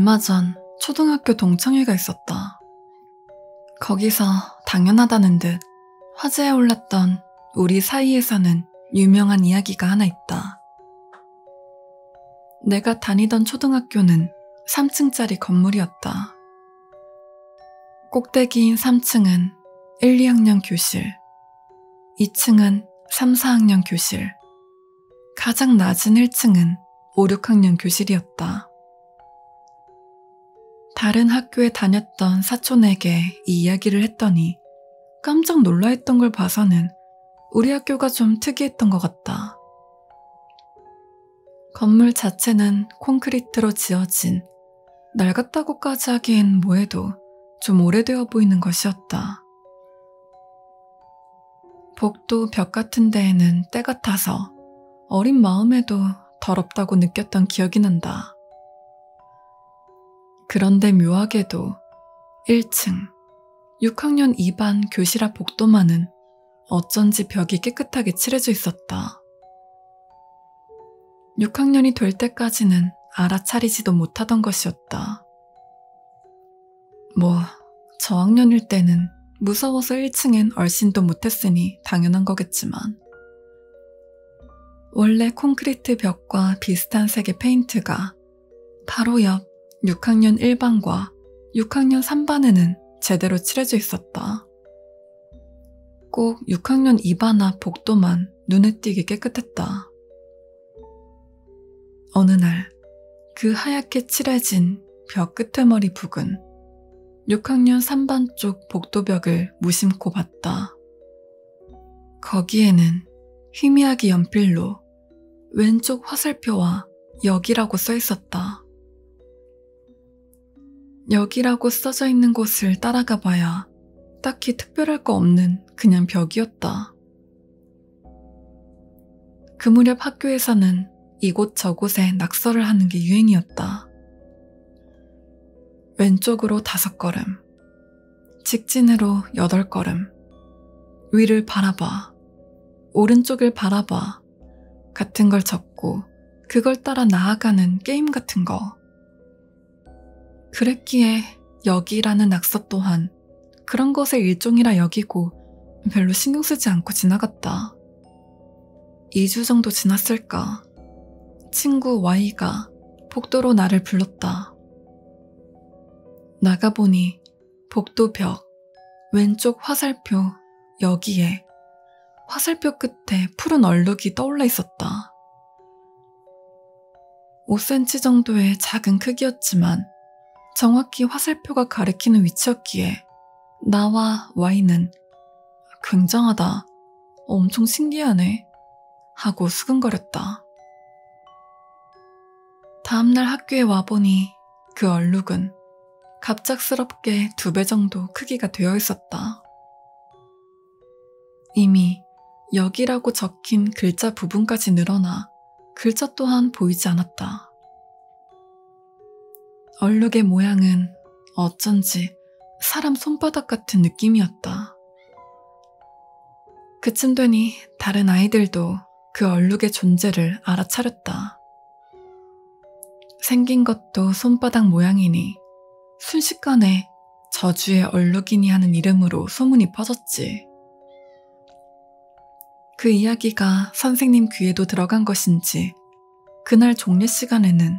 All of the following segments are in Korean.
얼마 전 초등학교 동창회가 있었다. 거기서 당연하다는 듯 화제에 올랐던 우리 사이에서는 유명한 이야기가 하나 있다. 내가 다니던 초등학교는 3층짜리 건물이었다. 꼭대기인 3층은 1, 2학년 교실, 2층은 3, 4학년 교실, 가장 낮은 1층은 5, 6학년 교실이었다. 다른 학교에 다녔던 사촌에게 이 이야기를 했더니 깜짝 놀라했던 걸 봐서는 우리 학교가 좀 특이했던 것 같다. 건물 자체는 콘크리트로 지어진 낡았다고까지 하기엔 뭐해도 좀 오래되어 보이는 것이었다. 복도 벽 같은 데에는 때가 타서 어린 마음에도 더럽다고 느꼈던 기억이 난다. 그런데 묘하게도 1층, 6학년 2반 교실 앞 복도만은 어쩐지 벽이 깨끗하게 칠해져 있었다. 6학년이 될 때까지는 알아차리지도 못하던 것이었다. 저학년일 때는 무서워서 1층엔 얼씬도 못했으니 당연한 거겠지만 원래 콘크리트 벽과 비슷한 색의 페인트가 바로 옆 6학년 1반과 6학년 3반에는 제대로 칠해져 있었다. 꼭 6학년 2반 앞 복도만 눈에 띄게 깨끗했다. 어느 날 그 하얗게 칠해진 벽 끄트머리 북은 6학년 3반 쪽 복도벽을 무심코 봤다. 거기에는 희미하게 연필로 왼쪽 화살표와 여기라고 써 있었다. 여기라고 써져 있는 곳을 따라가 봐야 딱히 특별할 거 없는 그냥 벽이었다. 그 무렵 학교에서는 이곳 저곳에 낙서를 하는 게 유행이었다. 왼쪽으로 5걸음, 직진으로 8걸음, 위를 바라봐, 오른쪽을 바라봐 같은 걸 적고 그걸 따라 나아가는 게임 같은 거. 그랬기에 여기라는 낙서 또한 그런 것의 일종이라 여기고 별로 신경 쓰지 않고 지나갔다. 2주 정도 지났을까? 친구 Y가 복도로 나를 불렀다. 나가보니 복도 벽, 왼쪽 화살표 여기에 화살표 끝에 푸른 얼룩이 떠올라 있었다. 5cm 정도의 작은 크기였지만 정확히 화살표가 가리키는 위치였기에 나와 Y는 굉장하다, 엄청 신기하네 하고 수근거렸다. 다음날 학교에 와보니 그 얼룩은 갑작스럽게 2배 정도 크기가 되어 있었다. 이미 여기라고 적힌 글자 부분까지 늘어나 글자 또한 보이지 않았다. 얼룩의 모양은 어쩐지 사람 손바닥 같은 느낌이었다. 그쯤 되니 다른 아이들도 그 얼룩의 존재를 알아차렸다. 생긴 것도 손바닥 모양이니 순식간에 저주의 얼룩이니 하는 이름으로 소문이 퍼졌지. 그 이야기가 선생님 귀에도 들어간 것인지 그날 종례 시간에는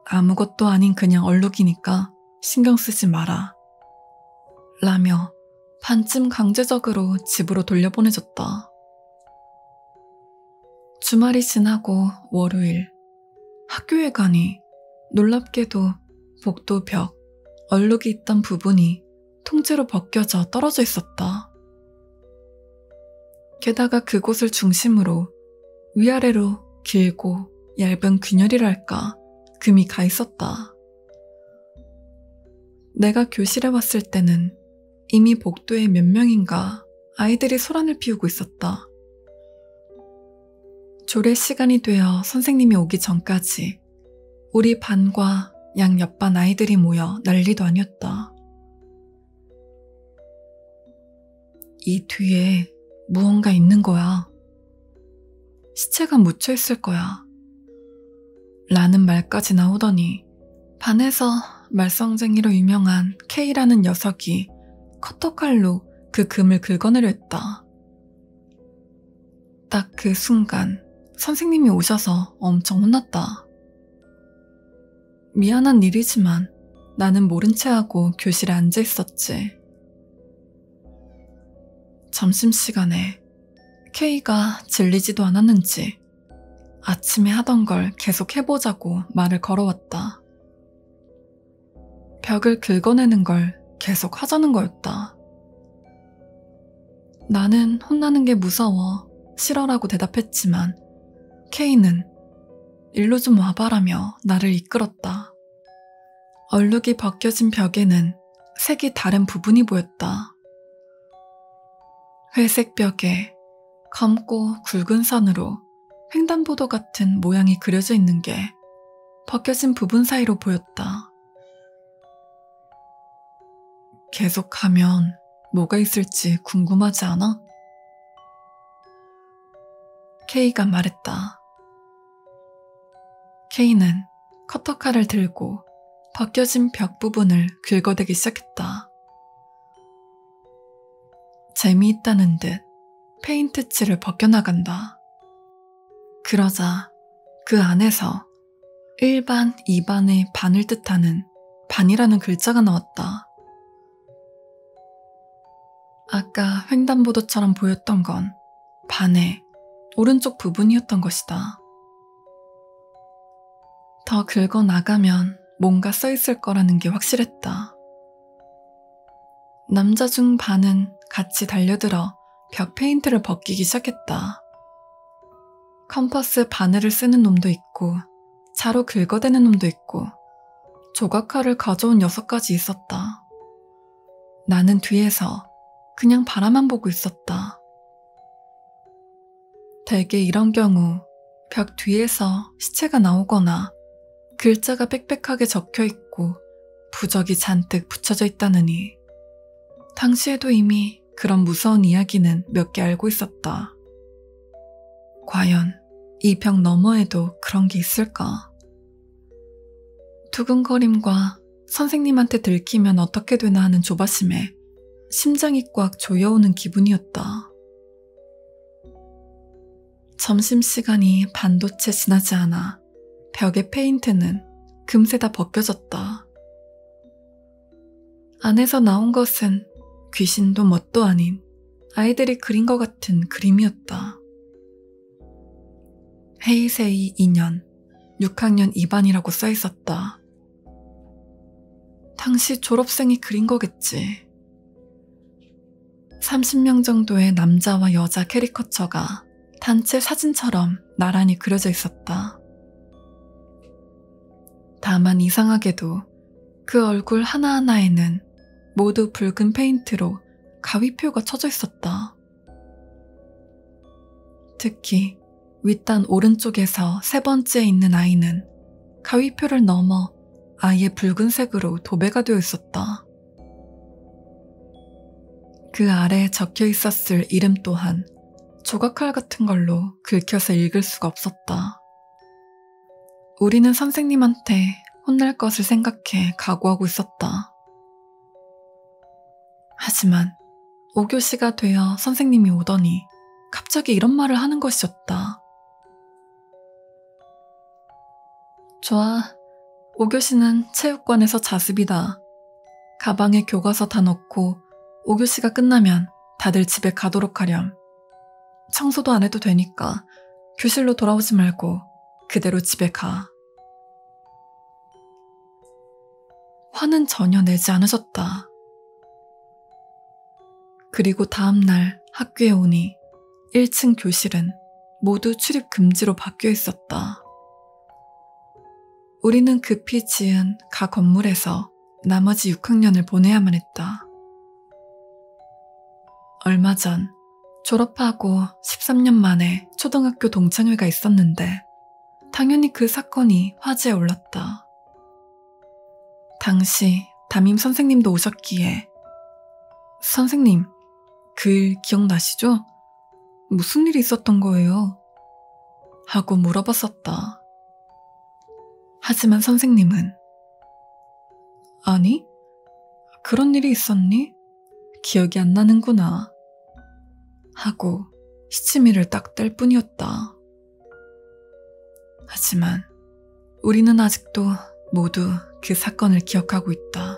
아무것도 아닌 그냥 얼룩이니까 신경 쓰지 마라 라며 반쯤 강제적으로 집으로 돌려보내줬다. 주말이 지나고 월요일 학교에 가니 놀랍게도 복도 벽, 얼룩이 있던 부분이 통째로 벗겨져 떨어져 있었다. 게다가 그곳을 중심으로 위아래로 길고 얇은 균열이랄까 금이 가 있었다. 내가 교실에 왔을 때는 이미 복도에 몇 명인가 아이들이 소란을 피우고 있었다. 조례 시간이 되어 선생님이 오기 전까지 우리 반과 양 옆반 아이들이 모여 난리도 아니었다. 이 뒤에 무언가 있는 거야. 시체가 묻혀있을 거야. 라는 말까지 나오더니 반에서 말썽쟁이로 유명한 K라는 녀석이 커터칼로 그 금을 긁어내려 했다. 딱 그 순간 선생님이 오셔서 엄청 혼났다. 미안한 일이지만 나는 모른 채 하고 교실에 앉아 있었지. 점심시간에 K가 질리지도 않았는지 아침에 하던 걸 계속 해보자고 말을 걸어왔다. 벽을 긁어내는 걸 계속 하자는 거였다. 나는 혼나는 게 무서워 싫어라고 대답했지만 K는 일로 좀 와봐라며 나를 이끌었다. 얼룩이 벗겨진 벽에는 색이 다른 부분이 보였다. 회색 벽에 검고 굵은 선으로 횡단보도 같은 모양이 그려져 있는 게 벗겨진 부분 사이로 보였다. 계속 가면 뭐가 있을지 궁금하지 않아? K가 말했다. K는 커터칼을 들고 벗겨진 벽 부분을 긁어대기 시작했다. 재미있다는 듯 페인트 칠을 벗겨나간다. 그러자 그 안에서 1반, 2반의 반을 뜻하는 반이라는 글자가 나왔다. 아까 횡단보도처럼 보였던 건 반의 오른쪽 부분이었던 것이다. 더 긁어 나가면 뭔가 써있을 거라는 게 확실했다. 남자 중 반은 같이 달려들어 벽 페인트를 벗기기 시작했다. 컴퍼스 바늘을 쓰는 놈도 있고 자로 긁어대는 놈도 있고 조각칼을 가져온 녀석까지 있었다. 나는 뒤에서 그냥 바라만 보고 있었다. 대개 이런 경우 벽 뒤에서 시체가 나오거나 글자가 빽빽하게 적혀있고 부적이 잔뜩 붙여져 있다느니 당시에도 이미 그런 무서운 이야기는 몇 개 알고 있었다. 과연 이 벽 너머에도 그런 게 있을까? 두근거림과 선생님한테 들키면 어떻게 되나 하는 조바심에 심장이 꽉 조여오는 기분이었다. 점심시간이 반도 채 지나지 않아 벽의 페인트는 금세 다 벗겨졌다. 안에서 나온 것은 귀신도 뭣도 아닌 아이들이 그린 것 같은 그림이었다. 헤이세이 2년 6학년 2반이라고 써있었다. 당시 졸업생이 그린 거겠지. 30명 정도의 남자와 여자 캐리커처가 단체 사진처럼 나란히 그려져 있었다. 다만 이상하게도 그 얼굴 하나하나에는 모두 붉은 페인트로 가위표가 쳐져 있었다. 특히 윗단 오른쪽에서 세 번째에 있는 아이는 가위표를 넘어 아예 붉은색으로 도배가 되어 있었다. 그 아래에 적혀 있었을 이름 또한 조각칼 같은 걸로 긁혀서 읽을 수가 없었다. 우리는 선생님한테 혼날 것을 생각해 각오하고 있었다. 하지만 5교시가 되어 선생님이 오더니 갑자기 이런 말을 하는 것이었다. 좋아, 5교시는 체육관에서 자습이다. 가방에 교과서 다 넣고 5교시가 끝나면 다들 집에 가도록 하렴. 청소도 안 해도 되니까 교실로 돌아오지 말고 그대로 집에 가. 화는 전혀 내지 않으셨다. 그리고 다음날 학교에 오니 1층 교실은 모두 출입 금지로 바뀌어 있었다. 우리는 급히 지은 가 건물에서 나머지 6학년을 보내야만 했다. 얼마 전 졸업하고 13년 만에 초등학교 동창회가 있었는데 당연히 그 사건이 화제에 올랐다. 당시 담임 선생님도 오셨기에 선생님, 그 일 기억나시죠? 무슨 일이 있었던 거예요? 하고 물어봤었다. 하지만 선생님은 아니, 그런 일이 있었니? 기억이 안 나는구나. 하고 시치미를 딱 뗄 뿐이었다. 하지만 우리는 아직도 모두 그 사건을 기억하고 있다.